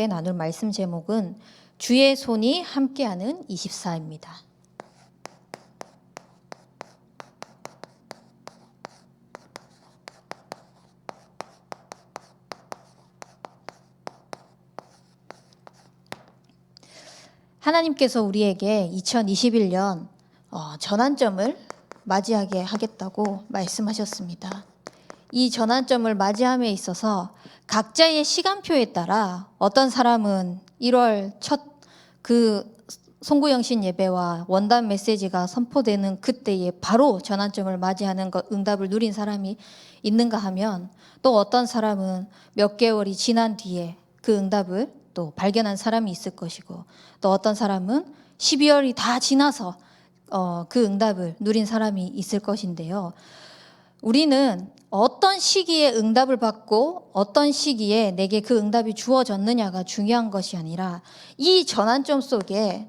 나눌 말씀 제목은 주의 손이 함께하는 24입니다. 하나님께서 우리에게 2021년 전환점을 맞이하게 하겠다고 말씀하셨습니다. 이 전환점을 맞이함에 있어서 각자의 시간표에 따라 어떤 사람은 1월 첫 송구영신 예배와 원단 메시지가 선포되는 그때에 바로 전환점을 맞이하는 응답을 누린 사람이 있는가 하면, 또 어떤 사람은 몇 개월이 지난 뒤에 그 응답을 또 발견한 사람이 있을 것이고, 또 어떤 사람은 12월이 다 지나서 그 응답을 누린 사람이 있을 것인데요. 우리는 어떤 시기에 응답을 받고 어떤 시기에 내게 그 응답이 주어졌느냐가 중요한 것이 아니라, 이 전환점 속에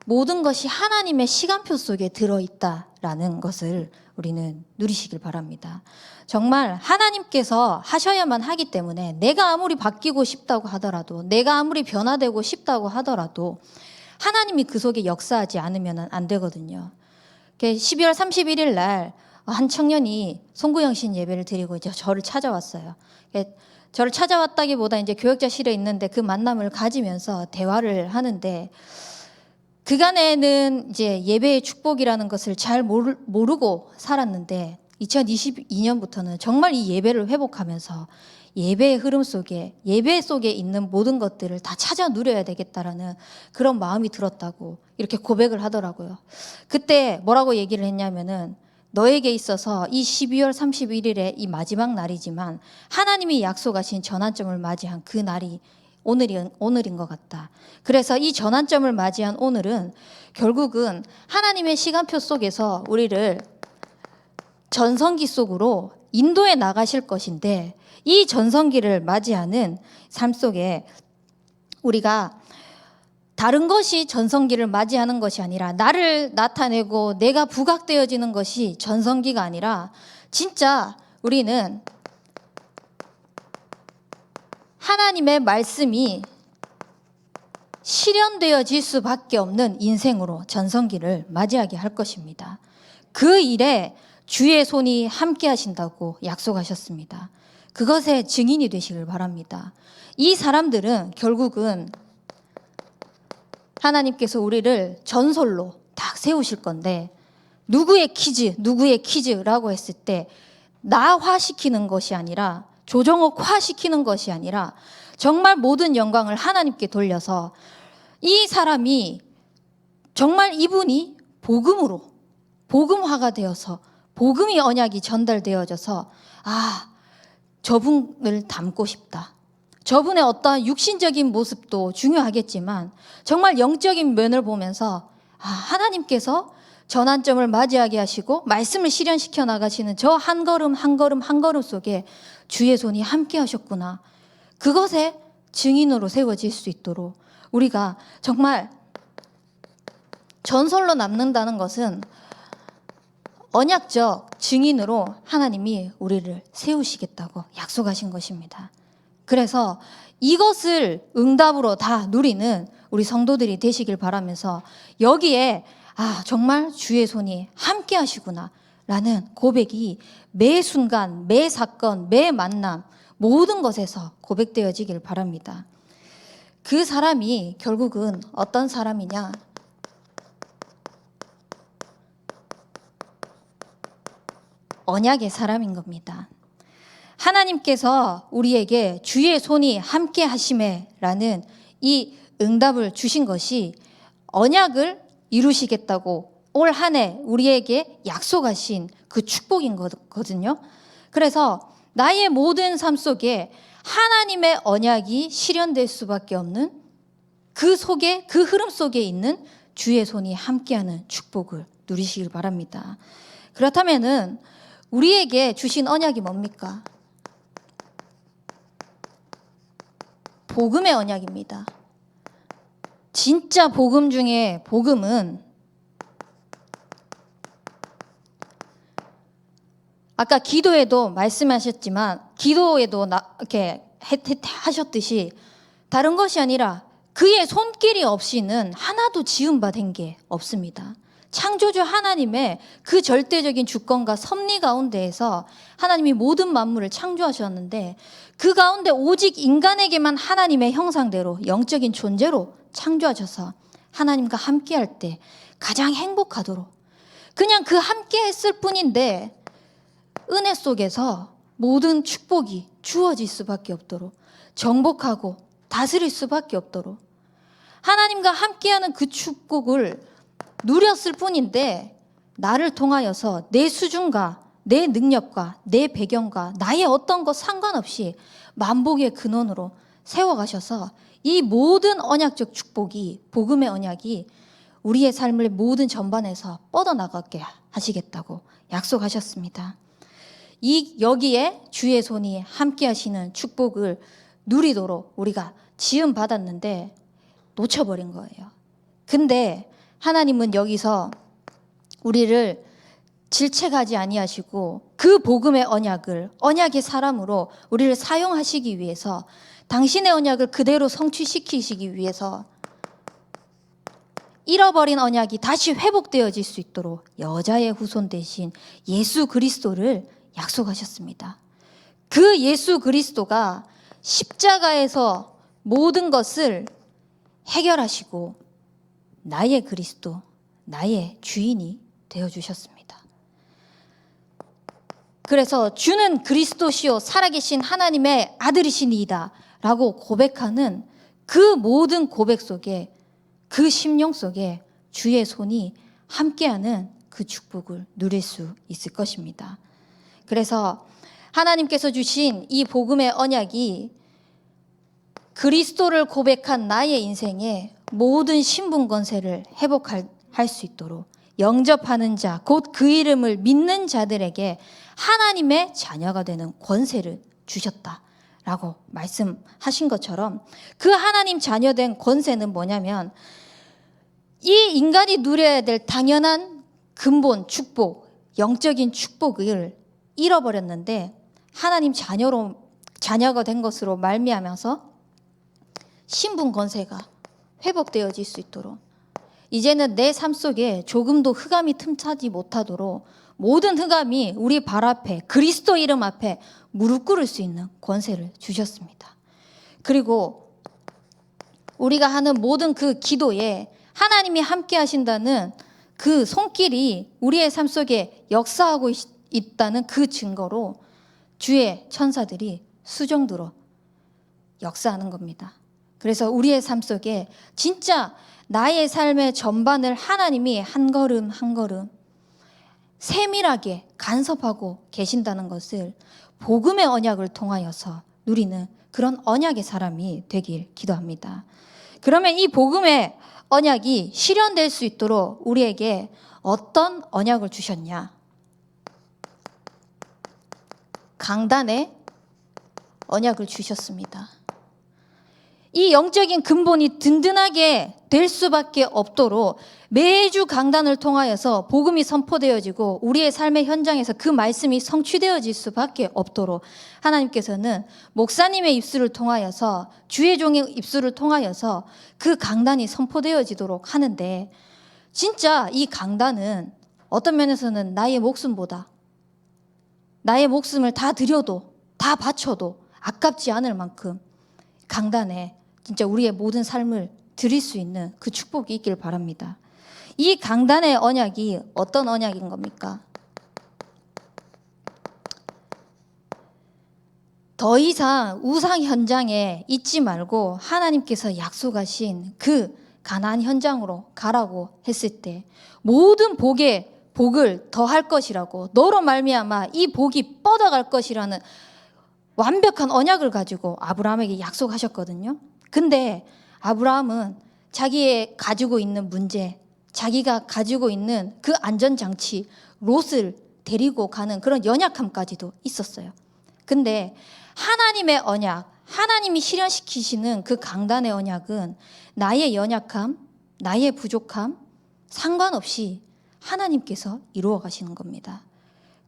모든 것이 하나님의 시간표 속에 들어있다라는 것을 우리는 누리시길 바랍니다. 정말 하나님께서 하셔야만 하기 때문에 내가 아무리 바뀌고 싶다고 하더라도, 내가 아무리 변화되고 싶다고 하더라도 하나님이 그 속에 역사하지 않으면 안 되거든요. 12월 31일 날 한 청년이 송구영신 예배를 드리고 이제 저를 찾아왔어요. 저를 찾아왔다기보다 이제 교역자실에 있는데 그 만남을 가지면서 대화를 하는데, 그간에는 이제 예배의 축복이라는 것을 잘 모르고 살았는데 2022년부터는 정말 이 예배를 회복하면서 예배의 흐름 속에, 예배 속에 있는 모든 것들을 다 찾아 누려야 되겠다라는 그런 마음이 들었다고 이렇게 고백을 하더라고요. 그때 뭐라고 얘기를 했냐면은, 너에게 있어서 이 12월 31일에 이 마지막 날이지만 하나님이 약속하신 전환점을 맞이한 그 날이 오늘인 것 같다. 그래서 이 전환점을 맞이한 오늘은 결국은 하나님의 시간표 속에서 우리를 전성기 속으로 인도해 나가실 것인데, 이 전성기를 맞이하는 삶 속에 우리가 다른 것이 전성기를 맞이하는 것이 아니라, 나를 나타내고 내가 부각되어지는 것이 전성기가 아니라, 진짜 우리는 하나님의 말씀이 실현되어질 수밖에 없는 인생으로 전성기를 맞이하게 할 것입니다. 그 일에 주의 손이 함께 하신다고 약속하셨습니다. 그것의 증인이 되시길 바랍니다. 이 사람들은 결국은 하나님께서 우리를 전설로 딱 세우실 건데, 누구의 퀴즈라고 했을 때 나화시키는 것이 아니라, 조정옥화시키는 것이 아니라 정말 모든 영광을 하나님께 돌려서, 이 사람이 정말 이분이 복음화가 되어서 복음이 언약이 전달되어져서, 저분을 닮고 싶다. 저분의 어떠한 육신적인 모습도 중요하겠지만 정말 영적인 면을 보면서 하나님께서 전환점을 맞이하게 하시고 말씀을 실현시켜 나가시는 저 한 걸음 한 걸음 한 걸음 속에 주의 손이 함께 하셨구나. 그것의 증인으로 세워질 수 있도록 우리가 정말 전설로 남는다는 것은 언약적 증인으로 하나님이 우리를 세우시겠다고 약속하신 것입니다. 그래서 이것을 응답으로 다 누리는 우리 성도들이 되시길 바라면서, 여기에 정말 주의 손이 함께 하시구나 라는 고백이 매 순간, 매 사건, 매 만남, 모든 것에서 고백되어지길 바랍니다. 그 사람이 결국은 어떤 사람이냐? 언약의 사람인 겁니다. 하나님께서 우리에게 주의 손이 함께 하심에라는 이 응답을 주신 것이 언약을 이루시겠다고 올 한 해 우리에게 약속하신 그 축복인 거거든요. 그래서 나의 모든 삶 속에 하나님의 언약이 실현될 수밖에 없는 그 속에, 그 흐름 속에 있는 주의 손이 함께하는 축복을 누리시길 바랍니다. 그렇다면은 우리에게 주신 언약이 뭡니까? 복음의 언약입니다. 진짜 복음 중에 복음은, 아까 기도에도 말씀하셨지만, 기도에도 이렇게 하셨듯이 다른 것이 아니라 그의 손길이 없이는 하나도 지음받은 게 없습니다. 창조주 하나님의 그 절대적인 주권과 섭리 가운데에서 하나님이 모든 만물을 창조하셨는데 그 가운데 오직 인간에게만 하나님의 형상대로 영적인 존재로 창조하셔서 하나님과 함께할 때 가장 행복하도록 그냥 그 함께했을 뿐인데 은혜 속에서 모든 축복이 주어질 수밖에 없도록 정복하고 다스릴 수밖에 없도록 하나님과 함께하는 그 축복을 누렸을 뿐인데 나를 통하여서 내 수준과 내 능력과 내 배경과 나의 어떤 것 상관없이 만복의 근원으로 세워가셔서 이 모든 언약적 축복이 복음의 언약이 우리의 삶의 모든 전반에서 뻗어나가게 하시겠다고 약속하셨습니다. 여기에 주의 손이 함께 하시는 축복을 누리도록 우리가 지음 받았는데 놓쳐버린 거예요. 근데 하나님은 여기서 우리를 질책하지 아니하시고 그 복음의 언약을 언약의 사람으로 우리를 사용하시기 위해서 당신의 언약을 그대로 성취시키시기 위해서 잃어버린 언약이 다시 회복되어질 수 있도록 여자의 후손 대신 예수 그리스도를 약속하셨습니다. 그 예수 그리스도가 십자가에서 모든 것을 해결하시고 나의 그리스도, 나의 주인이 되어주셨습니다. 그래서 주는 그리스도시요 살아계신 하나님의 아들이시니이다 라고 고백하는 그 모든 고백 속에 그 심령 속에 주의 손이 함께하는 그 축복을 누릴 수 있을 것입니다. 그래서 하나님께서 주신 이 복음의 언약이 그리스도를 고백한 나의 인생에 모든 신분 권세를 회복할 수 있도록 영접하는 자, 곧 그 이름을 믿는 자들에게 하나님의 자녀가 되는 권세를 주셨다라고 말씀하신 것처럼 그 하나님 자녀된 권세는 뭐냐면 이 인간이 누려야 될 당연한 근본 축복, 영적인 축복을 잃어버렸는데 하나님 자녀가 된 것으로 말미암아서 신분 권세가 회복되어질 수 있도록 이제는 내 삶 속에 조금도 흑암이 틈타지 못하도록 모든 흑암이 우리 발 앞에 그리스도 이름 앞에 무릎 꿇을 수 있는 권세를 주셨습니다. 그리고 우리가 하는 모든 그 기도에 하나님이 함께 하신다는 그 손길이 우리의 삶 속에 역사하고 있다는 그 증거로 주의 천사들이 수정들어 역사하는 겁니다. 그래서 우리의 삶 속에 진짜 나의 삶의 전반을 하나님이 한 걸음 한 걸음 세밀하게 간섭하고 계신다는 것을 복음의 언약을 통하여서 누리는 그런 언약의 사람이 되길 기도합니다. 그러면 이 복음의 언약이 실현될 수 있도록 우리에게 어떤 언약을 주셨냐? 강단의 언약을 주셨습니다. 이 영적인 근본이 든든하게 될 수밖에 없도록 매주 강단을 통하여서 복음이 선포되어지고 우리의 삶의 현장에서 그 말씀이 성취되어질 수밖에 없도록 하나님께서는 목사님의 입술을 통하여서 주의 종의 입술을 통하여서 그 강단이 선포되어지도록 하는데 진짜 이 강단은 어떤 면에서는 나의 목숨보다 나의 목숨을 다 드려도 다 바쳐도 아깝지 않을 만큼 강단에 진짜 우리의 모든 삶을 드릴 수 있는 그 축복이 있길 바랍니다. 이 강단의 언약이 어떤 언약인 겁니까? 더 이상 우상 현장에 있지 말고 하나님께서 약속하신 그 가나안 현장으로 가라고 했을 때 모든 복을 더할 것이라고 너로 말미암아 이 복이 뻗어갈 것이라는 완벽한 언약을 가지고 아브라함에게 약속하셨거든요. 근데 아브라함은 자기의 가지고 있는 문제, 자기가 가지고 있는 그 안전장치, 롯을 데리고 가는 그런 연약함까지도 있었어요. 근데 하나님의 언약, 하나님이 실현시키시는 그 강단의 언약은 나의 연약함, 나의 부족함 상관없이 하나님께서 이루어 가시는 겁니다.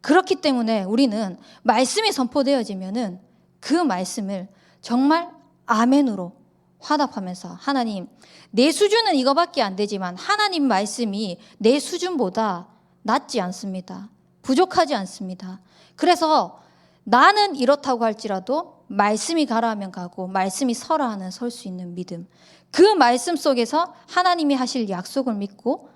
그렇기 때문에 우리는 말씀이 선포되어지면은 그 말씀을 정말 아멘으로 화답하면서 하나님, 내 수준은 이거밖에 안 되지만 하나님 말씀이 내 수준보다 낮지 않습니다. 부족하지 않습니다. 그래서 나는 이렇다고 할지라도 말씀이 가라 하면 가고 말씀이 서라 하는 설 수 있는 믿음, 그 말씀 속에서 하나님이 하실 약속을 믿고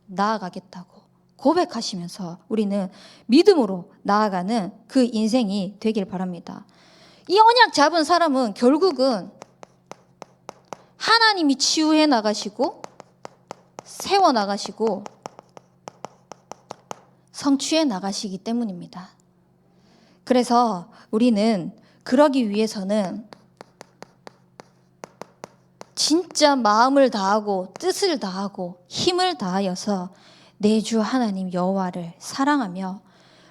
나아가겠다고 고백하시면서 우리는 믿음으로 나아가는 그 인생이 되길 바랍니다. 이 언약 잡은 사람은 결국은 하나님이 치유해 나가시고 세워 나가시고 성취해 나가시기 때문입니다. 그래서 우리는 그러기 위해서는 진짜 마음을 다하고 뜻을 다하고 힘을 다하여서 내 주 하나님 여호와를 사랑하며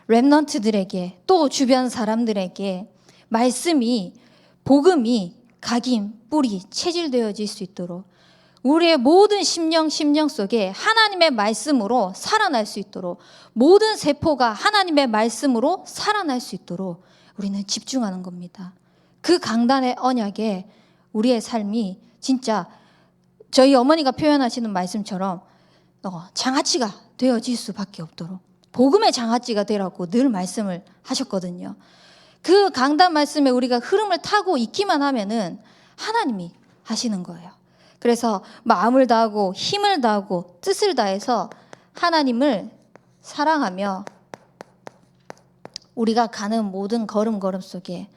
렘넌트들에게 또 주변 사람들에게 말씀이 복음이 각인 뿌리 체질되어질 수 있도록 우리의 모든 심령 속에 하나님의 말씀으로 살아날 수 있도록 모든 세포가 하나님의 말씀으로 살아날 수 있도록 우리는 집중하는 겁니다. 그 강단의 언약에 우리의 삶이 진짜 저희 어머니가 표현하시는 말씀처럼 장아찌가 되어질 수밖에 없도록 복음의 장아찌가 되라고 늘 말씀을 하셨거든요. 그 강단 말씀에 우리가 흐름을 타고 있기만 하면은 하나님이 하시는 거예요. 그래서 마음을 다하고 힘을 다하고 뜻을 다해서 하나님을 사랑하며 우리가 가는 모든 걸음걸음 속에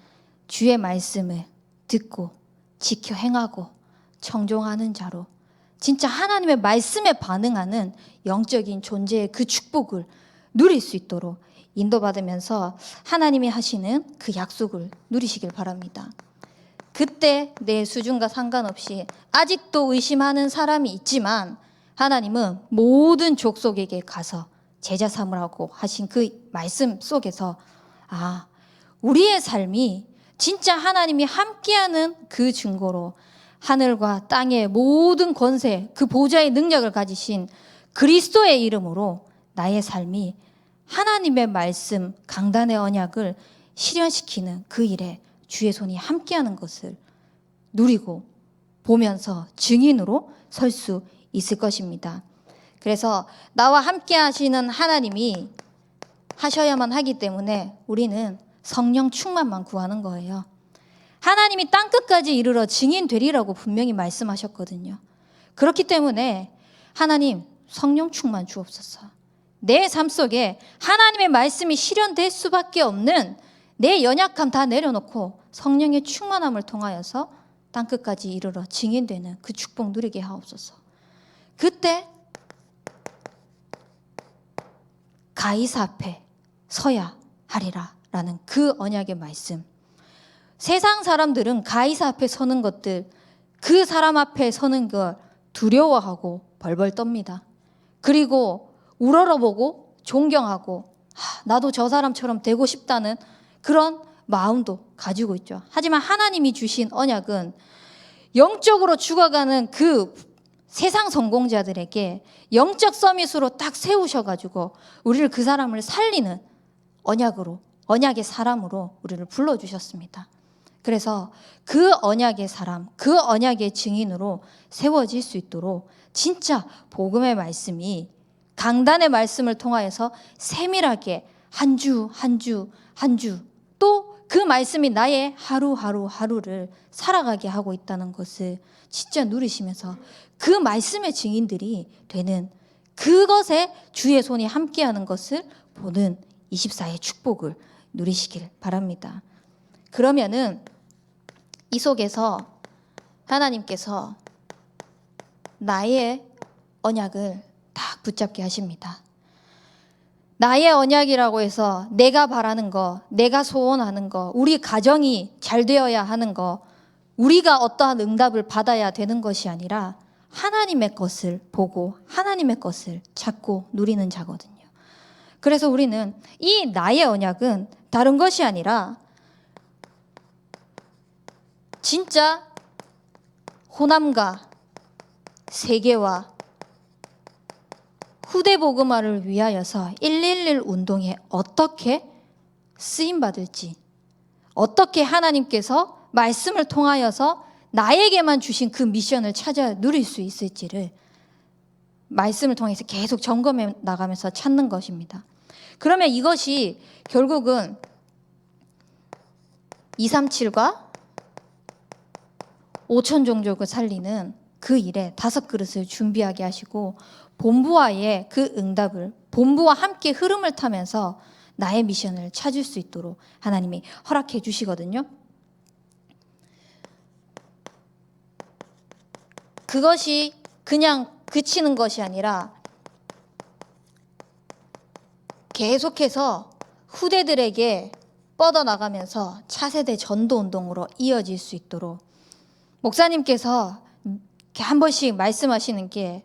주의 말씀을 듣고 지켜 행하고 청종하는 자로 진짜 하나님의 말씀에 반응하는 영적인 존재의 그 축복을 누릴 수 있도록 인도받으면서 하나님이 하시는 그 약속을 누리시길 바랍니다. 그때 내 수준과 상관없이 아직도 의심하는 사람이 있지만 하나님은 모든 족속에게 가서 제자 삼으라고 하신 그 말씀 속에서 우리의 삶이 진짜 하나님이 함께하는 그 증거로 하늘과 땅의 모든 권세, 그 보좌의 능력을 가지신 그리스도의 이름으로 나의 삶이 하나님의 말씀, 강단의 언약을 실현시키는 그 일에 주의 손이 함께하는 것을 누리고 보면서 증인으로 설 수 있을 것입니다. 그래서 나와 함께 하시는 하나님이 하셔야만 하기 때문에 우리는 성령 충만만 구하는 거예요. 하나님이 땅끝까지 이르러 증인 되리라고 분명히 말씀하셨거든요. 그렇기 때문에 하나님 성령 충만 주옵소서. 내 삶 속에 하나님의 말씀이 실현될 수밖에 없는 내 연약함 다 내려놓고 성령의 충만함을 통하여서 땅끝까지 이르러 증인되는 그 축복 누리게 하옵소서. 그때 가이사 앞에 서야 하리라 라는 그 언약의 말씀. 세상 사람들은 가이사 앞에 서는 것들, 그 사람 앞에 서는 걸 두려워하고 벌벌 떱니다. 그리고 우러러보고 존경하고 나도 저 사람처럼 되고 싶다는 그런 마음도 가지고 있죠. 하지만 하나님이 주신 언약은 영적으로 죽어가는 그 세상 성공자들에게 영적 서밋으로 딱 세우셔가지고 우리를 그 사람을 살리는 언약으로, 언약의 사람으로 우리를 불러주셨습니다. 그래서 그 언약의 사람, 그 언약의 증인으로 세워질 수 있도록 진짜 복음의 말씀이 강단의 말씀을 통하여서 세밀하게 한 주 한 주 한 주 또 그 말씀이 나의 하루를 살아가게 하고 있다는 것을 진짜 누리시면서 그 말씀의 증인들이 되는 그것에 주의 손이 함께하는 것을 보는 24의 축복을 누리시길 바랍니다. 그러면은 이 속에서 하나님께서 나의 언약을 딱 붙잡게 하십니다. 나의 언약이라고 해서 내가 바라는 거, 내가 소원하는 거, 우리 가정이 잘 되어야 하는 거, 우리가 어떠한 응답을 받아야 되는 것이 아니라 하나님의 것을 보고 하나님의 것을 찾고 누리는 자거든요. 그래서 우리는 이 나의 언약은 다른 것이 아니라 진짜 호남과 세계와 후대 복음화를 위하여서 111 운동에 어떻게 쓰임받을지, 어떻게 하나님께서 말씀을 통하여서 나에게만 주신 그 미션을 찾아 누릴 수 있을지를 말씀을 통해서 계속 점검해 나가면서 찾는 것입니다. 그러면 이것이 결국은 237과 5천 종족을 살리는 그 일에 5그릇을 준비하게 하시고 본부와의 그 응답을, 본부와 함께 흐름을 타면서 나의 미션을 찾을 수 있도록 하나님이 허락해 주시거든요. 그것이 그냥 그치는 것이 아니라 계속해서 후대들에게 뻗어나가면서 차세대 전도운동으로 이어질 수 있도록 목사님께서 한 번씩 말씀하시는 게,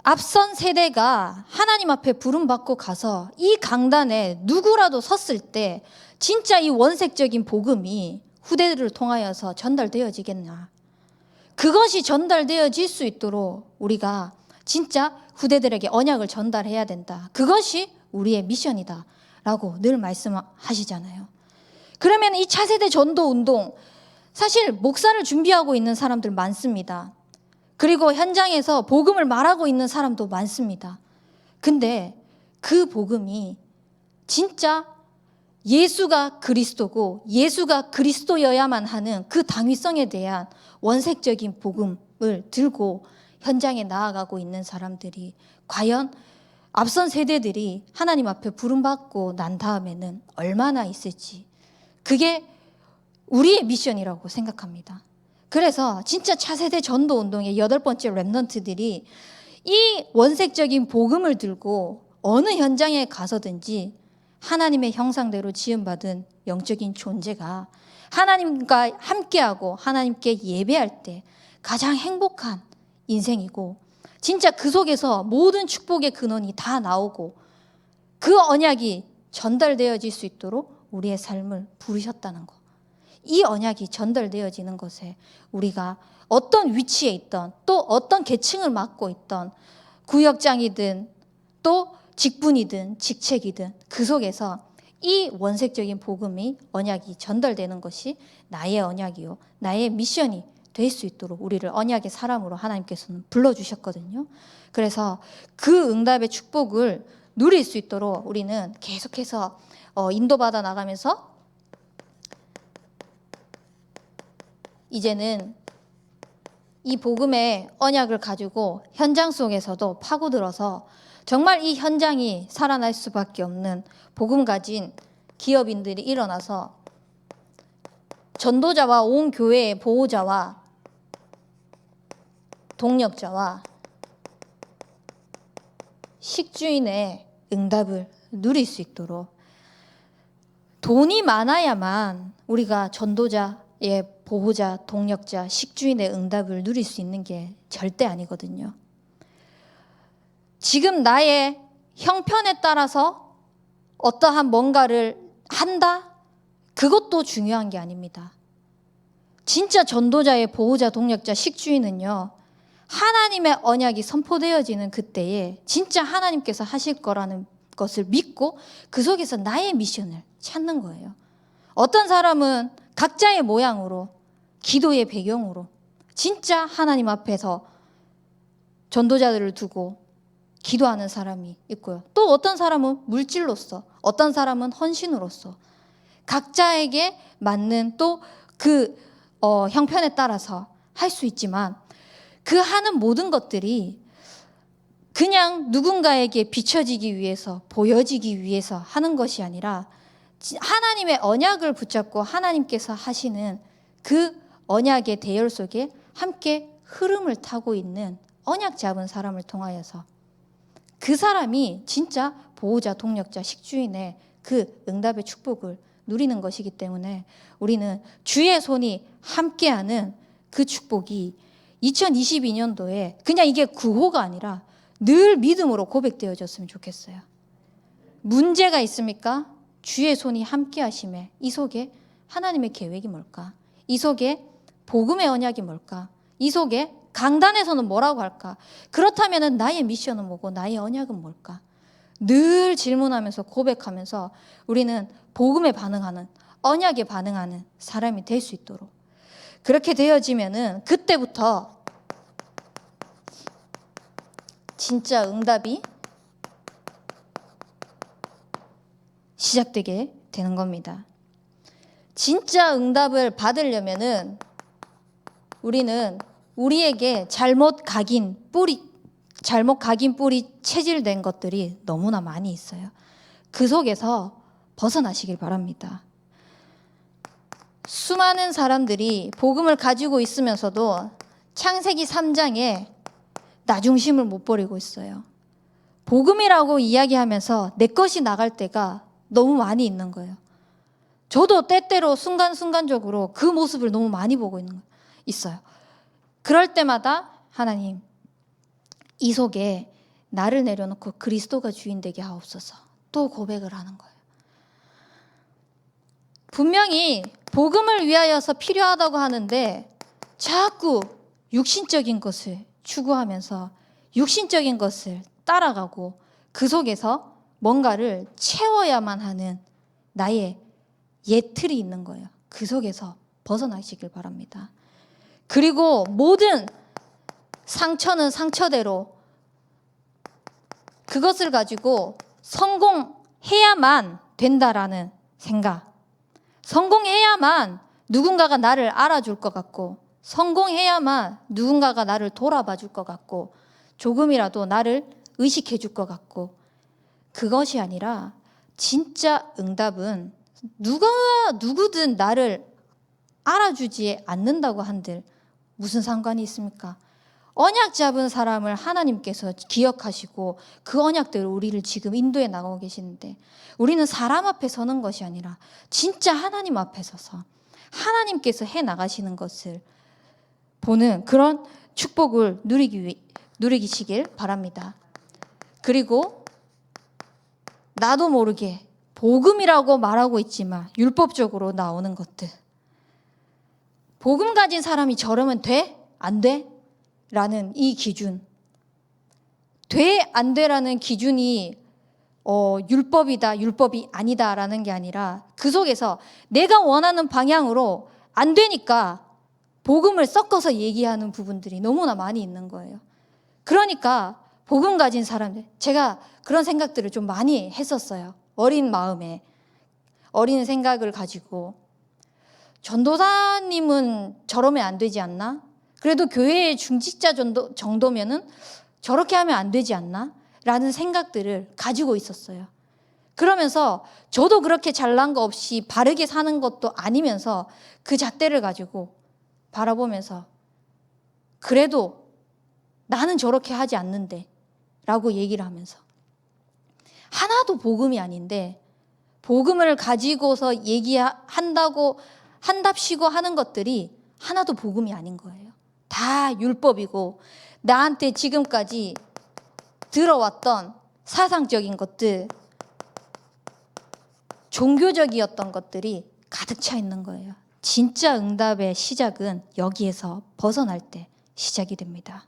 앞선 세대가 하나님 앞에 부름받고 가서 이 강단에 누구라도 섰을 때 진짜 이 원색적인 복음이 후대들을 통하여서 전달되어지겠나. 그것이 전달되어질 수 있도록 우리가 진짜 후대들에게 언약을 전달해야 된다. 그것이 우리의 미션이다 라고 늘 말씀하시잖아요. 그러면 이 차세대 전도운동, 사실 목사를 준비하고 있는 사람들 많습니다. 그리고 현장에서 복음을 말하고 있는 사람도 많습니다. 근데 그 복음이 진짜 예수가 그리스도고 예수가 그리스도여야만 하는 그 당위성에 대한 원색적인 복음을 들고 현장에 나아가고 있는 사람들이 과연 앞선 세대들이 하나님 앞에 부름받고 난 다음에는 얼마나 있을지, 그게 우리의 미션이라고 생각합니다. 그래서 진짜 차세대 전도운동의 8번째 렘넌트들이 이 원색적인 복음을 들고 어느 현장에 가서든지 하나님의 형상대로 지음받은 영적인 존재가 하나님과 함께하고 하나님께 예배할 때 가장 행복한 인생이고, 진짜 그 속에서 모든 축복의 근원이 다 나오고 그 언약이 전달되어질 수 있도록 우리의 삶을 부르셨다는 것. 이 언약이 전달되어지는 것에 우리가 어떤 위치에 있던, 또 어떤 계층을 맡고 있던, 구역장이든 또 직분이든 직책이든 그 속에서 이 원색적인 복음이, 언약이 전달되는 것이 나의 언약이요, 나의 미션이 될 수 있도록 우리를 언약의 사람으로 하나님께서는 불러주셨거든요. 그래서 그 응답의 축복을 누릴 수 있도록 우리는 계속해서 인도받아 나가면서 이제는 이 복음의 언약을 가지고 현장 속에서도 파고들어서 정말 이 현장이 살아날 수밖에 없는 복음 가진 기업인들이 일어나서 전도자와 온 교회의 보호자와 동력자와 식주인의 응답을 누릴 수 있도록, 돈이 많아야만 우리가 전도자의 보호자, 동력자, 식주인의 응답을 누릴 수 있는 게 절대 아니거든요. 지금 나의 형편에 따라서 어떠한 뭔가를 한다? 그것도 중요한 게 아닙니다. 진짜 전도자의 보호자, 동력자, 식주인은요, 하나님의 언약이 선포되어지는 그때에 진짜 하나님께서 하실 거라는 것을 믿고 그 속에서 나의 미션을 찾는 거예요. 어떤 사람은 각자의 모양으로, 기도의 배경으로 진짜 하나님 앞에서 전도자들을 두고 기도하는 사람이 있고요. 또 어떤 사람은 물질로서, 어떤 사람은 헌신으로서 각자에게 맞는 또 그 형편에 따라서 할 수 있지만, 그 하는 모든 것들이 그냥 누군가에게 비춰지기 위해서, 보여지기 위해서 하는 것이 아니라 하나님의 언약을 붙잡고 하나님께서 하시는 그 언약의 대열 속에 함께 흐름을 타고 있는 언약 잡은 사람을 통하여서 그 사람이 진짜 보호자, 동력자, 식주인의 그 응답의 축복을 누리는 것이기 때문에 우리는 주의 손이 함께하는 그 축복이 2022년도에 그냥 이게 구호가 아니라 늘 믿음으로 고백되어졌으면 좋겠어요. 문제가 있습니까? 주의 손이 함께 하심에 이 속에 하나님의 계획이 뭘까? 이 속에 복음의 언약이 뭘까? 이 속에 강단에서는 뭐라고 할까? 그렇다면 나의 미션은 뭐고 나의 언약은 뭘까? 늘 질문하면서 고백하면서 우리는 복음에 반응하는 언약에 반응하는 사람이 될 수 있도록 그렇게 되어지면은 그때부터 진짜 응답이 시작되게 되는 겁니다. 진짜 응답을 받으려면은 우리는 우리에게 잘못 각인 뿌리 체질된 것들이 너무나 많이 있어요. 그 속에서 벗어나시길 바랍니다. 수많은 사람들이 복음을 가지고 있으면서도 창세기 3장에 나 중심을 못 버리고 있어요. 복음이라고 이야기하면서 내 것이 나갈 때가 너무 많이 있는 거예요. 저도 때때로 순간순간적으로 그 모습을 너무 많이 보고 있어요. 그럴 때마다 하나님, 이 속에 나를 내려놓고 그리스도가 주인 되게 하옵소서. 또 고백을 하는 거예요. 분명히 복음을 위하여서 필요하다고 하는데 자꾸 육신적인 것을 추구하면서 육신적인 것을 따라가고 그 속에서 뭔가를 채워야만 하는 나의 옛 틀이 있는 거예요. 그 속에서 벗어나시길 바랍니다. 그리고 모든 상처는 상처대로 그것을 가지고 성공해야만 된다라는 생각, 성공해야만 누군가가 나를 알아줄 것 같고 성공해야만 누군가가 나를 돌아봐 줄 것 같고 조금이라도 나를 의식해 줄 것 같고 그것이 아니라 진짜 응답은 누구든 나를 알아주지 않는다고 한들 무슨 상관이 있습니까? 언약 잡은 사람을 하나님께서 기억하시고 그 언약대로 우리를 지금 인도해 나가고 계시는데 우리는 사람 앞에 서는 것이 아니라 진짜 하나님 앞에 서서 하나님께서 해 나가시는 것을 보는 그런 축복을 누리시길 바랍니다. 그리고 나도 모르게 복음이라고 말하고 있지만 율법적으로 나오는 것들, 복음 가진 사람이 저러면 돼? 안 돼? 라는 이 기준, 돼? 안 돼라는 기준이 율법이다, 율법이 아니다라는 게 아니라 그 속에서 내가 원하는 방향으로 안 되니까 복음을 섞어서 얘기하는 부분들이 너무나 많이 있는 거예요. 그러니까 복음 가진 사람들, 제가 그런 생각들을 좀 많이 했었어요. 어린 마음에 어린 생각을 가지고 전도사님은 저러면 안 되지 않나? 그래도 교회의 중직자 정도면은 저렇게 하면 안 되지 않나? 라는 생각들을 가지고 있었어요. 그러면서 저도 그렇게 잘난 거 없이 바르게 사는 것도 아니면서 그 잣대를 가지고 바라보면서 그래도 나는 저렇게 하지 않는데 라고 얘기를 하면서 하나도 복음이 아닌데 복음을 가지고서 얘기한다고 한답시고 하는 것들이 하나도 복음이 아닌 거예요. 다 율법이고 나한테 지금까지 들어왔던 사상적인 것들, 종교적이었던 것들이 가득 차 있는 거예요. 진짜 응답의 시작은 여기에서 벗어날 때 시작이 됩니다.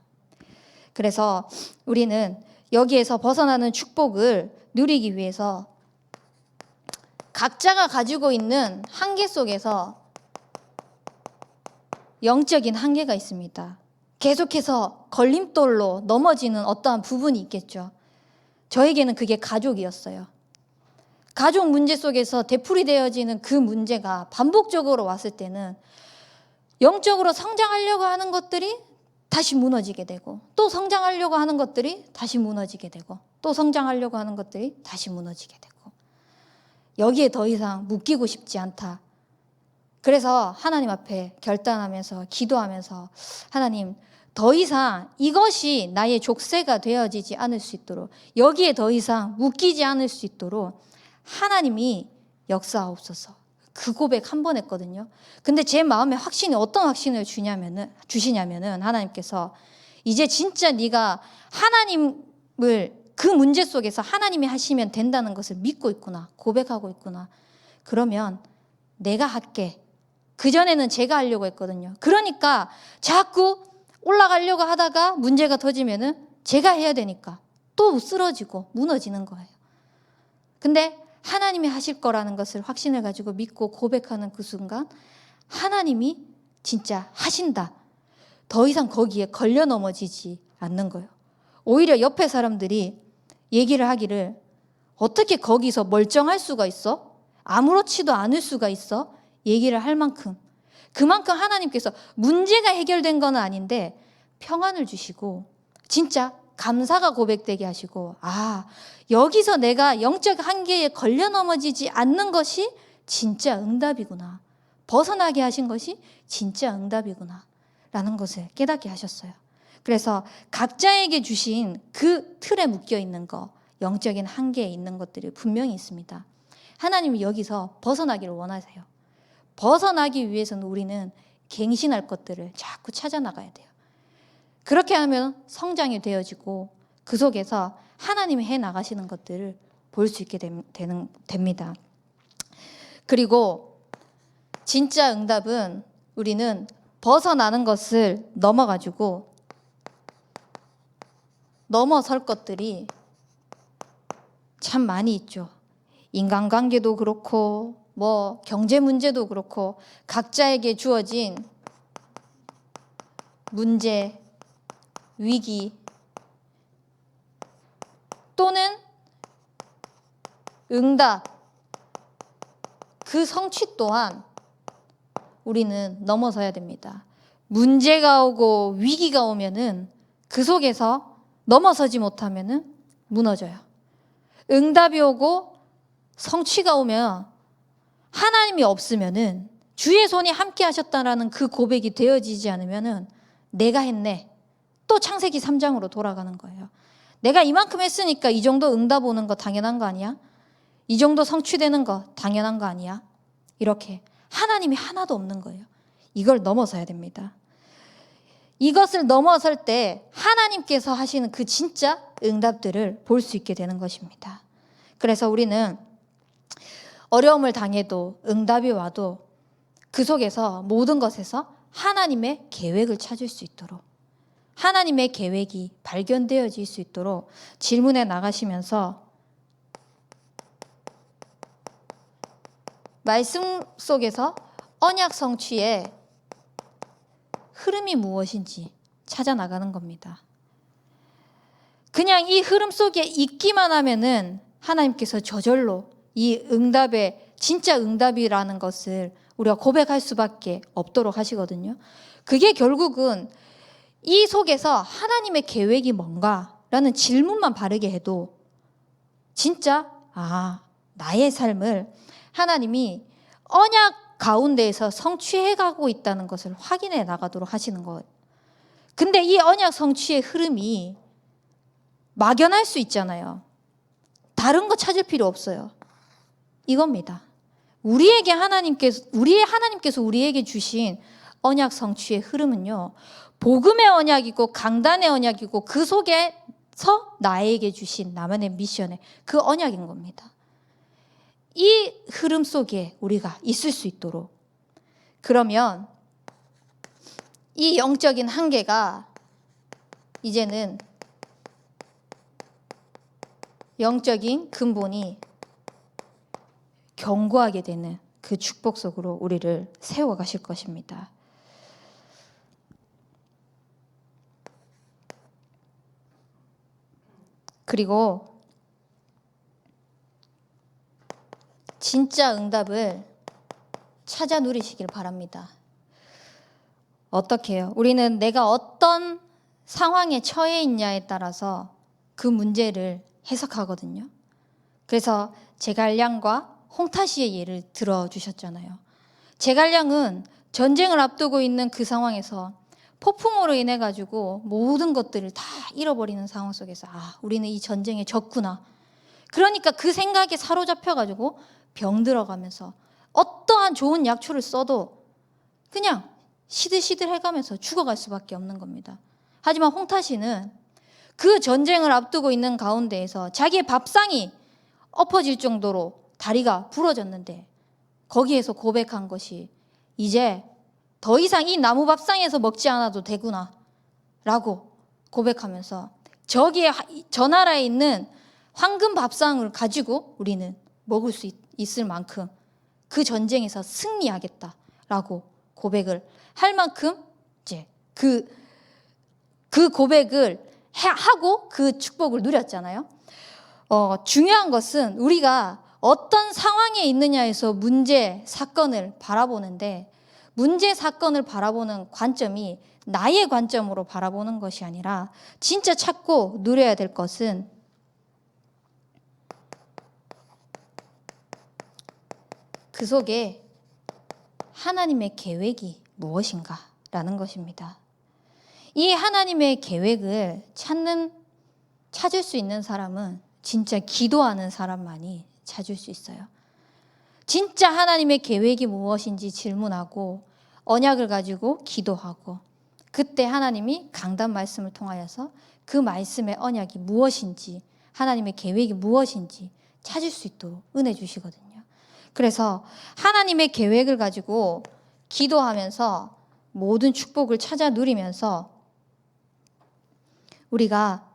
그래서 우리는 여기에서 벗어나는 축복을 누리기 위해서 각자가 가지고 있는 한계 속에서 영적인 한계가 있습니다. 계속해서 걸림돌로 넘어지는 어떠한 부분이 있겠죠. 저에게는 그게 가족이었어요. 가족 문제 속에서 되풀이되어지는 그 문제가 반복적으로 왔을 때는 영적으로 성장하려고 하는 것들이 다시 무너지게 되고 또 성장하려고 하는 것들이 다시 무너지게 되고 또 성장하려고 하는 것들이 다시 무너지게 되고 여기에 더 이상 묶이고 싶지 않다. 그래서 하나님 앞에 결단하면서 기도하면서 하나님 더 이상 이것이 나의 족쇄가 되어지지 않을 수 있도록 여기에 더 이상 묶이지 않을 수 있도록 하나님이 역사하옵소서. 그 고백 한 번 했거든요. 근데 제 마음에 확신이 어떤 확신을 주시냐면은 하나님께서 이제 진짜 네가 하나님을 그 문제 속에서 하나님이 하시면 된다는 것을 믿고 있구나. 고백하고 있구나. 그러면 내가 할게. 그전에는 제가 하려고 했거든요. 그러니까 자꾸 올라가려고 하다가 문제가 터지면은 제가 해야 되니까 또 쓰러지고 무너지는 거예요. 근데 하나님이 하실 거라는 것을 확신을 가지고 믿고 고백하는 그 순간 하나님이 진짜 하신다. 더 이상 거기에 걸려 넘어지지 않는 거예요. 오히려 옆에 사람들이 얘기를 하기를 어떻게 거기서 멀쩡할 수가 있어? 아무렇지도 않을 수가 있어? 얘기를 할 만큼 그만큼 하나님께서 문제가 해결된 건 아닌데 평안을 주시고 진짜 감사가 고백되게 하시고 여기서 내가 영적 한계에 걸려 넘어지지 않는 것이 진짜 응답이구나. 벗어나게 하신 것이 진짜 응답이구나 라는 것을 깨닫게 하셨어요. 그래서 각자에게 주신 그 틀에 묶여 있는 거, 영적인 한계에 있는 것들이 분명히 있습니다. 하나님이 여기서 벗어나기를 원하세요. 벗어나기 위해서는 우리는 갱신할 것들을 자꾸 찾아 나가야 돼요. 그렇게 하면 성장이 되어지고 그 속에서 하나님이 해 나가시는 것들을 볼 수 있게 됩니다. 그리고 진짜 응답은 우리는 벗어나는 것을 넘어가지고 넘어설 것들이 참 많이 있죠. 인간관계도 그렇고 경제 문제도 그렇고 각자에게 주어진 문제, 위기 또는 응답, 그 성취 또한 우리는 넘어서야 됩니다. 문제가 오고 위기가 오면은 그 속에서 넘어서지 못하면은 무너져요. 응답이 오고 성취가 오면 하나님이 없으면은 주의 손이 함께 하셨다라는 그 고백이 되어지지 않으면은 내가 했네. 또 창세기 3장으로 돌아가는 거예요. 내가 이만큼 했으니까 이 정도 응답 오는 거 당연한 거 아니야? 이 정도 성취되는 거 당연한 거 아니야? 이렇게 하나님이 하나도 없는 거예요. 이걸 넘어서야 됩니다. 이것을 넘어설 때 하나님께서 하시는 그 진짜 응답들을 볼 수 있게 되는 것입니다. 그래서 우리는 어려움을 당해도 응답이 와도 그 속에서 모든 것에서 하나님의 계획을 찾을 수 있도록 하나님의 계획이 발견되어질 수 있도록 질문해 나가시면서 말씀 속에서 언약 성취의 흐름이 무엇인지 찾아 나가는 겁니다. 그냥 이 흐름 속에 있기만 하면은 하나님께서 저절로 이 응답의 진짜 응답이라는 것을 우리가 고백할 수밖에 없도록 하시거든요. 그게 결국은 이 속에서 하나님의 계획이 뭔가라는 질문만 바르게 해도 진짜 나의 삶을 하나님이 언약 가운데에서 성취해가고 있다는 것을 확인해 나가도록 하시는 것. 근데 이 언약 성취의 흐름이 막연할 수 있잖아요. 다른 거 찾을 필요 없어요. 이겁니다. 우리의 하나님께서 우리에게 주신 언약 성취의 흐름은요, 복음의 언약이고 강단의 언약이고 그 속에서 나에게 주신 나만의 미션의 그 언약인 겁니다. 이 흐름 속에 우리가 있을 수 있도록, 그러면 이 영적인 한계가 이제는 영적인 근본이 견고하게 되는 그 축복 속으로 우리를 세워가실 것입니다. 그리고 진짜 응답을 찾아 누리시길 바랍니다. 어떻게 해요? 우리는 내가 어떤 상황에 처해 있냐에 따라서 그 문제를 해석하거든요. 그래서 제갈량과 홍타시의 예를 들어주셨잖아요. 제갈량은 전쟁을 앞두고 있는 그 상황에서 폭풍으로 인해 가지고 모든 것들을 다 잃어버리는 상황 속에서 우리는 이 전쟁에 졌구나. 그러니까 그 생각에 사로잡혀 가지고 병들어가면서 어떠한 좋은 약초를 써도 그냥 시들시들 해가면서 죽어갈 수밖에 없는 겁니다. 하지만 홍타시는 그 전쟁을 앞두고 있는 가운데에서 자기의 밥상이 엎어질 정도로 다리가 부러졌는데 거기에서 고백한 것이 이제 더 이상 이 나무 밥상에서 먹지 않아도 되구나 라고 고백하면서 저 나라에 있는 황금 밥상을 가지고 우리는 먹을 수 있을 만큼 그 전쟁에서 승리하겠다라고 고백을 할 만큼 이제 그 고백을 하고 그 축복을 누렸잖아요. 중요한 것은 우리가 어떤 상황에 있느냐에서 문제, 사건을 바라보는데, 문제, 사건을 바라보는 관점이 나의 관점으로 바라보는 것이 아니라 진짜 찾고 누려야 될 것은 그 속에 하나님의 계획이 무엇인가라는 것입니다. 이 하나님의 계획을 찾을 수 있는 사람은 진짜 기도하는 사람만이 찾을 수 있어요. 진짜 하나님의 계획이 무엇인지 질문하고 언약을 가지고 기도하고, 그때 하나님이 강단 말씀을 통하여서 그 말씀의 언약이 무엇인지, 하나님의 계획이 무엇인지 찾을 수 있도록 은혜 주시거든요. 그래서 하나님의 계획을 가지고 기도하면서 모든 축복을 찾아 누리면서 우리가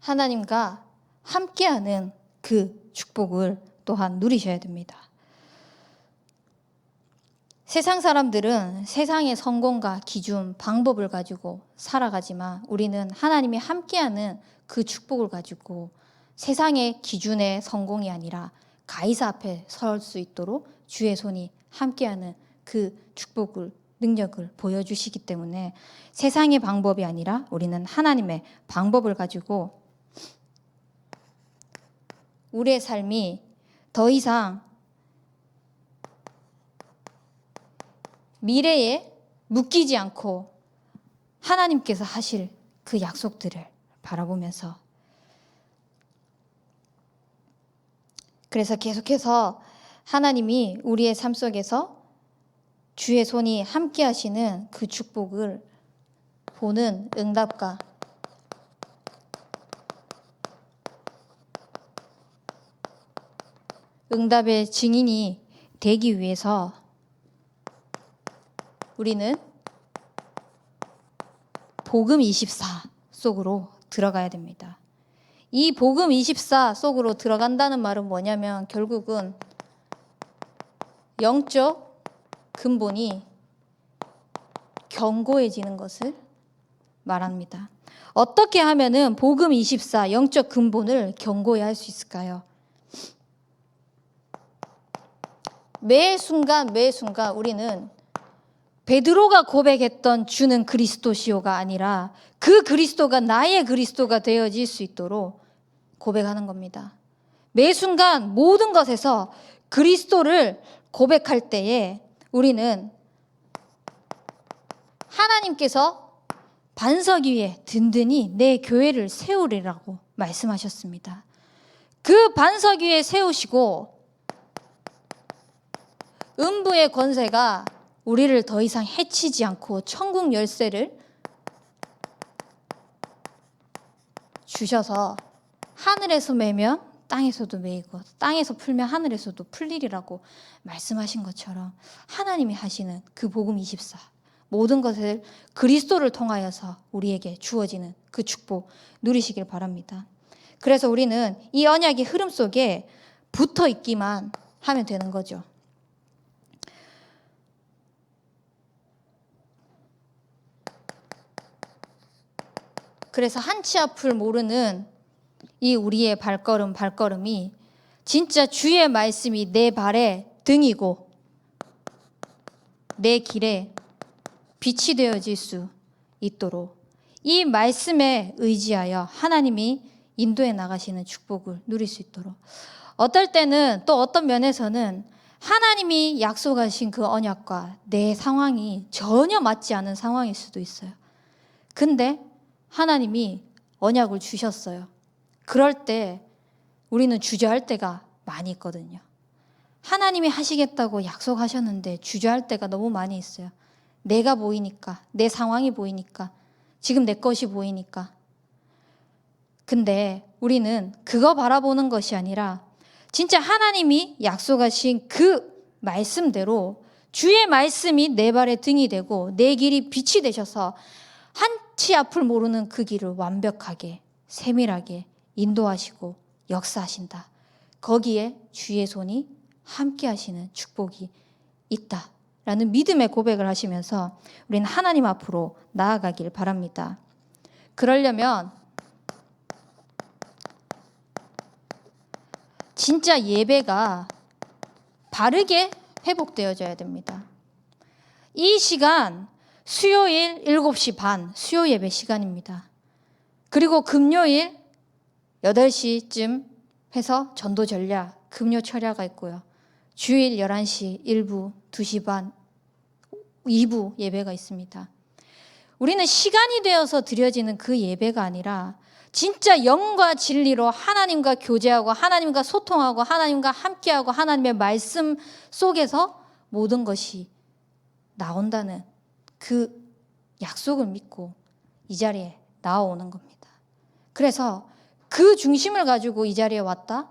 하나님과 함께하는 그 축복을 또한 누리셔야 됩니다. 세상 사람들은 세상의 성공과 기준, 방법을 가지고 살아가지만 우리는 하나님이 함께하는 그 축복을 가지고 세상의 기준의 성공이 아니라 가이사 앞에 설 수 있도록 주의 손이 함께하는 그 축복을, 능력을 보여주시기 때문에 세상의 방법이 아니라 우리는 하나님의 방법을 가지고 우리의 삶이 더 이상 미래에 묶이지 않고 하나님께서 하실 그 약속들을 바라보면서, 그래서 계속해서 하나님이 우리의 삶 속에서 주의 손이 함께 하시는 그 축복을 보는 응답과 응답의 증인이 되기 위해서 우리는 복음 24 속으로 들어가야 됩니다. 이 복음 24 속으로 들어간다는 말은 뭐냐면 결국은 영적 근본이 견고해지는 것을 말합니다. 어떻게 하면은 복음 24 영적 근본을 견고히 할 수 있을까요? 매 순간 우리는 베드로가 고백했던 주는 그리스도시오가 아니라 그 그리스도가 나의 그리스도가 되어질 수 있도록 고백하는 겁니다. 매 순간 모든 것에서 그리스도를 고백할 때에 우리는 하나님께서 반석 위에 든든히 내 교회를 세우리라고 말씀하셨습니다. 그 반석 위에 세우시고 음부의 권세가 우리를 더 이상 해치지 않고 천국 열쇠를 주셔서 하늘에서 매면 땅에서도 매이고 땅에서 풀면 하늘에서도 풀리리라고 말씀하신 것처럼 하나님이 하시는 그 복음 24 모든 것을 그리스도를 통하여서 우리에게 주어지는 그 축복 누리시길 바랍니다. 그래서 우리는 이 언약의 흐름 속에 붙어 있기만 하면 되는 거죠. 그래서 한치 앞을 모르는 이 우리의 발걸음이 진짜 주의 말씀이 내 발의 등이고 내 길에 빛이 되어질 수 있도록 이 말씀에 의지하여 하나님이 인도해 나가시는 축복을 누릴 수 있도록, 어떨 때는 또 어떤 면에서는 하나님이 약속하신 그 언약과 내 상황이 전혀 맞지 않은 상황일 수도 있어요. 근데 하나님이 언약을 주셨어요. 그럴 때 우리는 주저할 때가 많이 있거든요. 하나님이 하시겠다고 약속하셨는데 주저할 때가 너무 많이 있어요. 내가 보이니까, 내 상황이 보이니까, 지금 내 것이 보이니까. 근데 우리는 그거 바라보는 것이 아니라 진짜 하나님이 약속하신 그 말씀대로 주의 말씀이 내 발의 등이 되고 내 길이 빛이 되셔서 끝이 앞을 모르는 그 길을 완벽하게 세밀하게 인도하시고 역사하신다. 거기에 주의 손이 함께 하시는 축복이 있다라는 믿음의 고백을 하시면서 우리는 하나님 앞으로 나아가길 바랍니다. 그러려면 진짜 예배가 바르게 회복되어져야 됩니다. 이 시간 수요일 7시 반 수요 예배 시간입니다. 그리고 금요일 8시쯤 해서 전도 전략 금요 철야가 있고요. 주일 11시 1부 2시 반 2부 예배가 있습니다. 우리는 시간이 되어서 드려지는 그 예배가 아니라 진짜 영과 진리로 하나님과 교제하고 하나님과 소통하고 하나님과 함께하고 하나님의 말씀 속에서 모든 것이 나온다는 그 약속을 믿고 이 자리에 나와오는 겁니다. 그래서 그 중심을 가지고 이 자리에 왔다?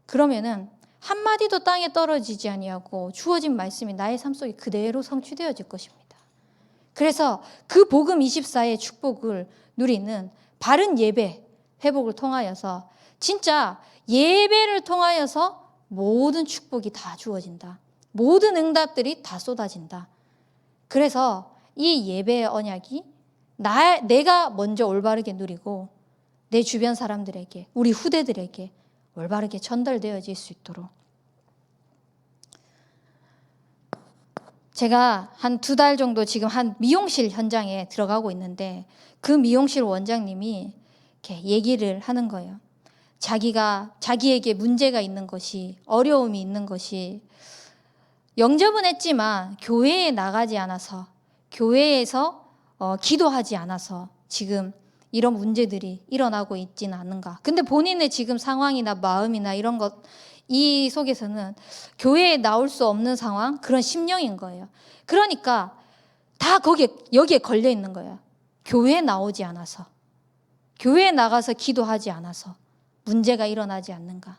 그러면은 한마디도 땅에 떨어지지 아니하고 주어진 말씀이 나의 삶 속에 그대로 성취되어질 것입니다. 그래서 그 복음 24의 축복을 누리는 바른 예배 회복을 통하여서 진짜 예배를 통하여서 모든 축복이 다 주어진다. 모든 응답들이 다 쏟아진다. 그래서 이 예배의 언약이 내가 먼저 올바르게 누리고 내 주변 사람들에게, 우리 후대들에게 올바르게 전달되어질 수 있도록 제가 한 2달 정도 지금 한 미용실 현장에 들어가고 있는데 그 미용실 원장님이 이렇게 얘기를 하는 거예요. 자기에게 문제가 있는 것이, 어려움이 있는 것이 영접은 했지만 교회에 나가지 않아서, 교회에서 기도하지 않아서 지금 이런 문제들이 일어나고 있지는 않는가. 근데 본인의 지금 상황이나 마음이나 이런 것, 이 속에서는 교회에 나올 수 없는 상황, 그런 심령인 거예요. 그러니까 다 여기에 걸려 있는 거예요. 교회에 나오지 않아서, 교회에 나가서 기도하지 않아서 문제가 일어나지 않는가.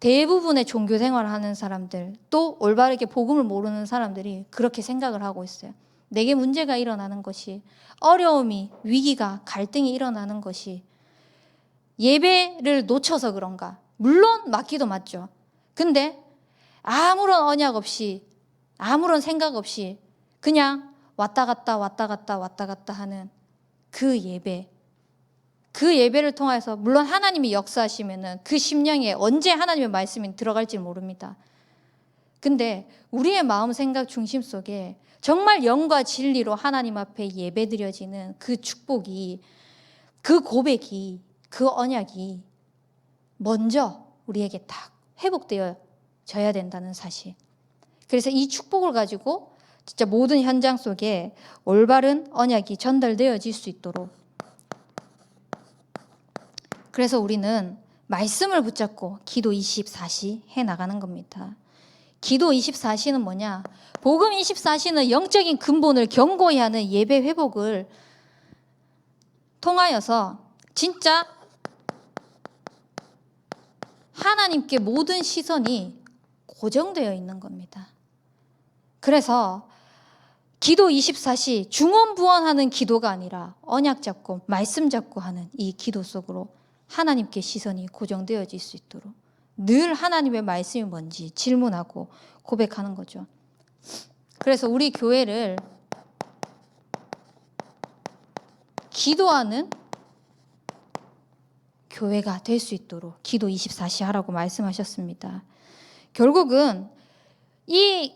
대부분의 종교 생활을 하는 사람들, 또 올바르게 복음을 모르는 사람들이 그렇게 생각을 하고 있어요. 내게 문제가 일어나는 것이, 어려움이, 위기가, 갈등이 일어나는 것이 예배를 놓쳐서 그런가. 물론 맞기도 맞죠. 근데 아무런 언약 없이, 아무런 생각 없이 그냥 왔다 갔다 왔다 갔다 왔다 갔다 하는 그 예배, 그 예배를 통해서 물론 하나님이 역사하시면은 그 심령에 언제 하나님의 말씀이 들어갈지 모릅니다. 근데 우리의 마음 생각 중심 속에 정말 영과 진리로 하나님 앞에 예배드려지는 그 축복이, 그 고백이, 그 언약이 먼저 우리에게 딱 회복되어져야 된다는 사실. 그래서 이 축복을 가지고 진짜 모든 현장 속에 올바른 언약이 전달되어질 수 있도록, 그래서 우리는 말씀을 붙잡고 기도 24시 해나가는 겁니다. 기도 24시는 뭐냐? 복음 24시는 영적인 근본을 견고히 하는 예배 회복을 통하여서 진짜 하나님께 모든 시선이 고정되어 있는 겁니다. 그래서 기도 24시 중언부언하는 기도가 아니라 언약 잡고 말씀 잡고 하는 이 기도 속으로 하나님께 시선이 고정되어질 수 있도록 늘 하나님의 말씀이 뭔지 질문하고 고백하는 거죠. 그래서 우리 교회를 기도하는 교회가 될 수 있도록 기도 24시 하라고 말씀하셨습니다. 결국은 이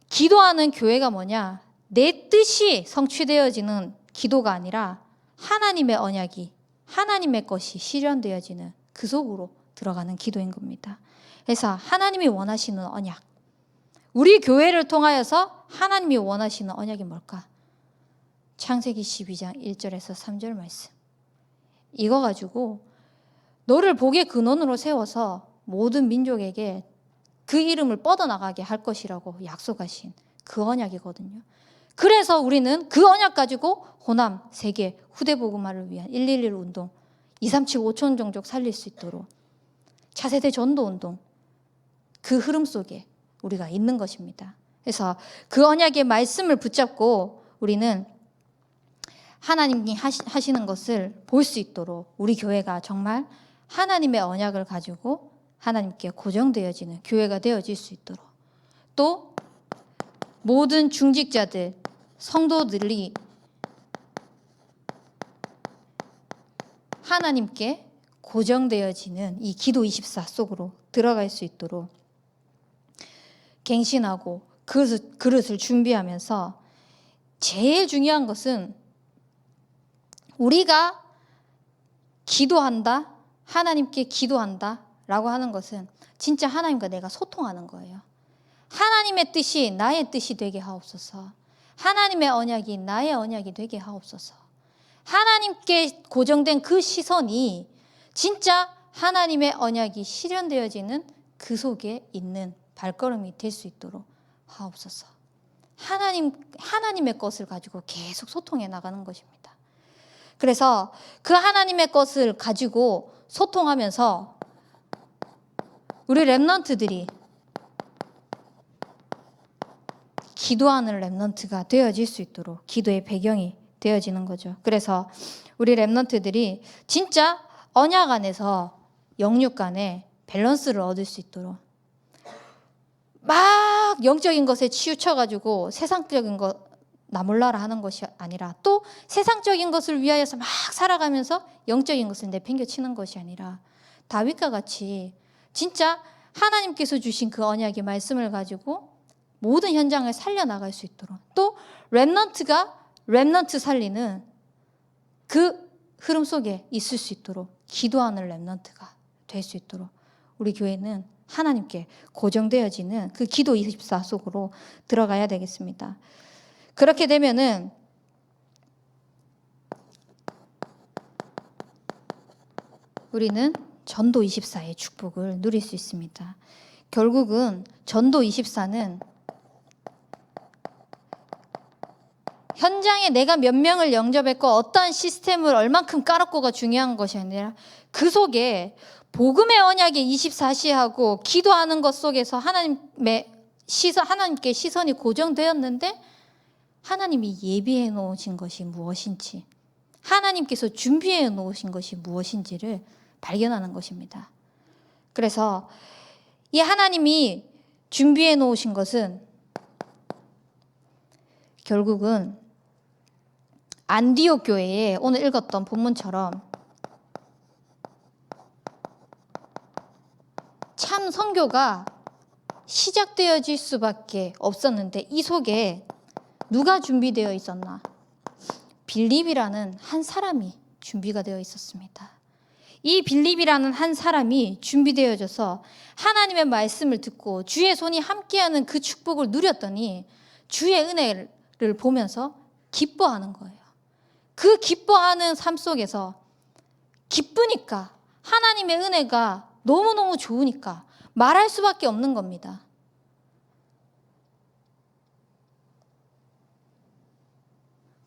기도하는 교회가 뭐냐? 내 뜻이 성취되어지는 기도가 아니라 하나님의 언약이, 하나님의 것이 실현되어지는 그 속으로 들어가는 기도인 겁니다. 그래서 하나님이 원하시는 언약, 우리 교회를 통하여서 하나님이 원하시는 언약이 뭘까? 창세기 12장 1절에서 3절 말씀. 이거 가지고 너를 복의 근원으로 세워서 모든 민족에게 그 이름을 뻗어나가게 할 것이라고 약속하신 그 언약이거든요. 그래서 우리는 그 언약 가지고 호남, 세계, 후대복음화를 위한 111 운동, 237 5천 종족 살릴 수 있도록 차세대 전도 운동, 그 흐름 속에 우리가 있는 것입니다. 그래서 그 언약의 말씀을 붙잡고 우리는 하나님이 하시는 것을 볼 수 있도록 우리 교회가 정말 하나님의 언약을 가지고 하나님께 고정되어지는 교회가 되어질 수 있도록, 또 모든 중직자들, 성도들이 하나님께 고정되어지는 이 기도 24 속으로 들어갈 수 있도록 갱신하고 그릇을 준비하면서, 제일 중요한 것은 우리가 기도한다, 하나님께 기도한다 라고 하는 것은 진짜 하나님과 내가 소통하는 거예요. 하나님의 뜻이 나의 뜻이 되게 하옵소서. 하나님의 언약이 나의 언약이 되게 하옵소서. 하나님께 고정된 그 시선이 진짜 하나님의 언약이 실현되어지는 그 속에 있는 발걸음이 될 수 있도록 하옵소서. 하나님의 것을 가지고 계속 소통해 나가는 것입니다. 그래서 그 하나님의 것을 가지고 소통하면서 우리 렘넌트들이 기도하는 렘넌트가 되어질 수 있도록 기도의 배경이 되어지는 거죠. 그래서 우리 렘넌트들이 진짜 언약 안에서 영육 간에 밸런스를 얻을 수 있도록, 막 영적인 것에 치우쳐가지고 세상적인 것 나 몰라라 하는 것이 아니라, 또 세상적인 것을 위하여서 막 살아가면서 영적인 것을 내팽겨 치는 것이 아니라, 다윗과 같이 진짜 하나님께서 주신 그 언약의 말씀을 가지고 모든 현장을 살려나갈 수 있도록, 또 렘넌트가 렘넌트 살리는 그 흐름 속에 있을 수 있도록 기도하는 렘넌트가 될 수 있도록 우리 교회는 하나님께 고정되어지는 그 기도 24 속으로 들어가야 되겠습니다. 그렇게 되면은 우리는 전도 24의 축복을 누릴 수 있습니다. 결국은 전도 24는 현장에 내가 몇 명을 영접했고 어떠한 시스템을 얼만큼 깔았고가 중요한 것이 아니라, 그 속에 복음의 언약의 24시하고 기도하는 것 속에서 하나님께 시선이 고정되었는데, 하나님이 예비해 놓으신 것이 무엇인지, 하나님께서 준비해 놓으신 것이 무엇인지를 발견하는 것입니다. 그래서 이 하나님이 준비해 놓으신 것은 결국은 안디옥 교회에 오늘 읽었던 본문처럼 참 선교가 시작되어질 수밖에 없었는데, 이 속에 누가 준비되어 있었나? 빌립이라는 한 사람이 준비가 되어 있었습니다. 이 빌립이라는 한 사람이 준비되어져서 하나님의 말씀을 듣고 주의 손이 함께하는 그 축복을 누렸더니 주의 은혜를 보면서 기뻐하는 거예요. 그 기뻐하는 삶 속에서 기쁘니까, 하나님의 은혜가 너무너무 좋으니까 말할 수밖에 없는 겁니다.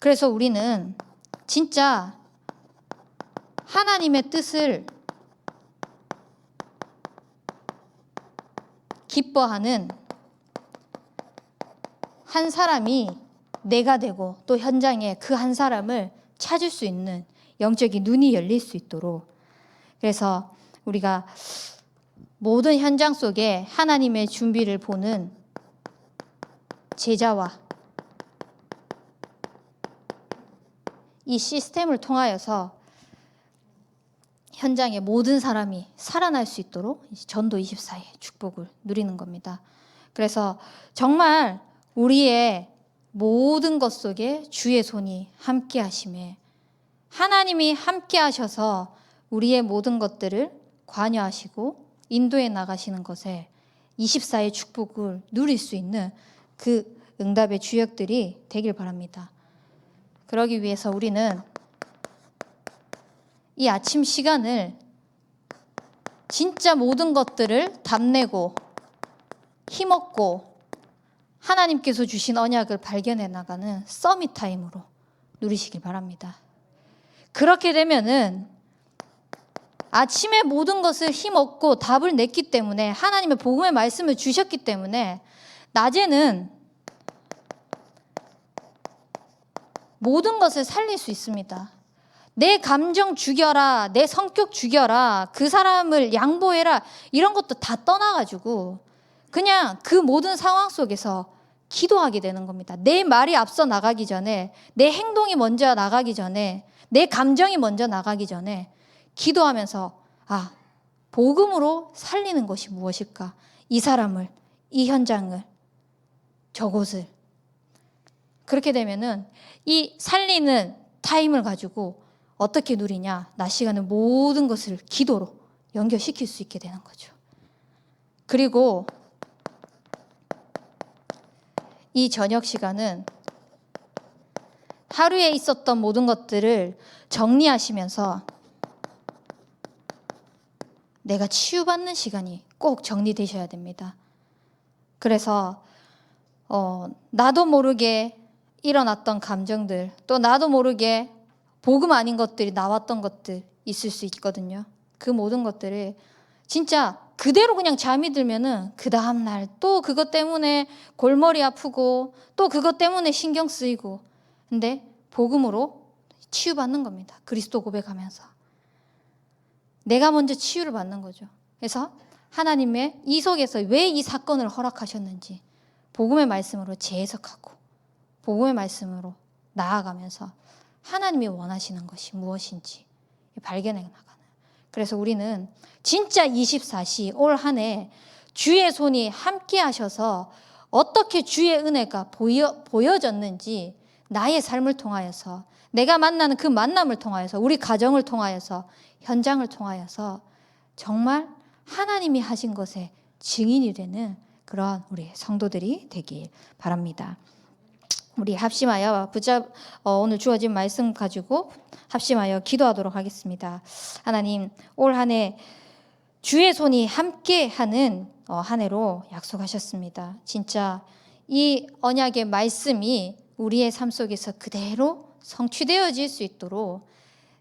그래서 우리는 진짜 하나님의 뜻을 기뻐하는 한 사람이 내가 되고, 또 현장에 그 한 사람을 찾을 수 있는 영적인 눈이 열릴 수 있도록, 그래서 우리가 모든 현장 속에 하나님의 준비를 보는 제자와 이 시스템을 통하여서 현장의 모든 사람이 살아날 수 있도록 전도 24의 축복을 누리는 겁니다. 그래서 정말 우리의 모든 것 속에 주의 손이 함께 하심에, 하나님이 함께 하셔서 우리의 모든 것들을 관여하시고 인도해 나가시는 것에 24의 축복을 누릴 수 있는 그 응답의 주역들이 되길 바랍니다. 그러기 위해서 우리는 이 아침 시간을 진짜 모든 것들을 답내고 힘없고 하나님께서 주신 언약을 발견해 나가는 서밋 타임으로 누리시길 바랍니다. 그렇게 되면은 아침에 모든 것을 힘없고 답을 냈기 때문에, 하나님의 복음의 말씀을 주셨기 때문에 낮에는 모든 것을 살릴 수 있습니다. 내 감정 죽여라, 내 성격 죽여라, 그 사람을 양보해라, 이런 것도 다 떠나가지고 그냥 그 모든 상황 속에서 기도하게 되는 겁니다. 내 말이 앞서 나가기 전에, 내 행동이 먼저 나가기 전에, 내 감정이 먼저 나가기 전에 기도하면서 복음으로 살리는 것이 무엇일까? 이 사람을, 이 현장을, 저곳을. 그렇게 되면은 이 살리는 타임을 가지고 어떻게 누리냐? 낮 시간에 모든 것을 기도로 연결시킬 수 있게 되는 거죠. 그리고 이 저녁 시간은 하루에 있었던 모든 것들을 정리하시면서 내가 치유받는 시간이 꼭 정리되셔야 됩니다. 그래서 나도 모르게 일어났던 감정들, 또 나도 모르게 복음 아닌 것들이 나왔던 것들 있을 수 있거든요. 그 모든 것들을 진짜 그대로 그냥 잠이 들면은 그 다음날 또 그것 때문에 골머리 아프고 또 그것 때문에 신경 쓰이고, 근데 복음으로 치유받는 겁니다. 그리스도 고백하면서 내가 먼저 치유를 받는 거죠. 그래서 하나님의 이 속에서 왜 이 사건을 허락하셨는지 복음의 말씀으로 재해석하고 복음의 말씀으로 나아가면서 하나님이 원하시는 것이 무엇인지 발견해 나가는. 그래서 우리는 진짜 24시 올 한 해 주의 손이 함께 하셔서 어떻게 주의 은혜가 보여졌는지 나의 삶을 통하여서, 내가 만나는 그 만남을 통하여서, 우리 가정을 통하여서, 현장을 통하여서 정말 하나님이 하신 것에 증인이 되는 그런 우리 성도들이 되길 바랍니다. 우리 합심하여 오늘 주어진 말씀 가지고 합심하여 기도하도록 하겠습니다. 하나님, 올 한 해 주의 손이 함께하는 한 해로 약속하셨습니다. 진짜 이 언약의 말씀이 우리의 삶 속에서 그대로 성취되어질 수 있도록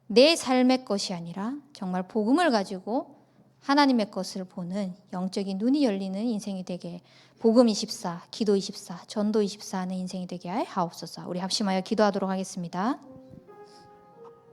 내 삶의 것이 아니라 정말 복음을 가지고 하나님의 것을 보는 영적인 눈이 열리는 인생이 되게, 복음 24, 기도 24, 전도 24 하는 인생이 되게 하옵소서. 우리 합심하여 기도하도록 하겠습니다.